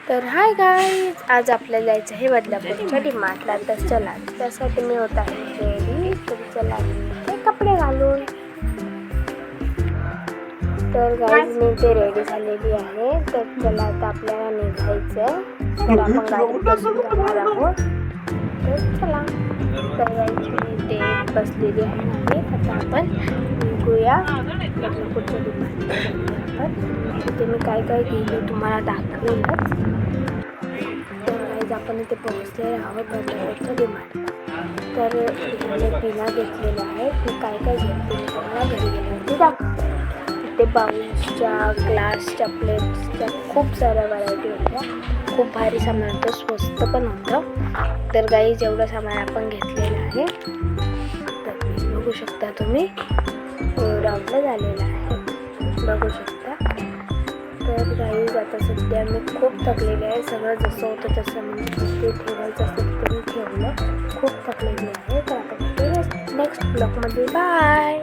तर hi guys, आज आपल्याला जायचं आहे बदलापूरच्या डीमार्टला. तर चला, त्यासाठी मी होत आहे रेडी. तर चला ते कपडे घालून. तर गाईज मी ते रेडी झालेली आहे. तर चला आता आपल्याला निघायचं आहे. तर आपण गाडीत बसून जाणार आहोत. तर चला, तर गाईज मी ते बसलेली आहे आणि आता आपण निघूया बदलापूरच्या डीमार्टला. तिथे मी काय काय केलं तुम्हाला दाखवेलच. आपण इथे पोहोचले आहोत बदलापूरच्या डीमार्टला. तर इथे पिना घेतलेल्या आहेत. मी काय काय घेतले तुम्हाला घरी गेल्यावरती दाखवते. इथे बाउल्सच्या, ग्लासच्या, प्लेट्सच्या खूप साऱ्या व्हरायटी होत्या. खूप भारी सामान होतं, स्वस्त पण होतं. तर गाईज एवढं सामान आपण घेतलेलं आहे. तर बघू शकता तुम्ही, एवढं आपलं झालेलं आहे, बघू शकता. तर गाईज आता सध्या मी खूप थकलेली आहे. सगळं जसं होतं तसं म्हणजे ते ठेवायचं असतं तरी ठेवलं. खूप थकलेली आहे. तर आता नेक्स्ट ब्लॉगमध्ये बाय.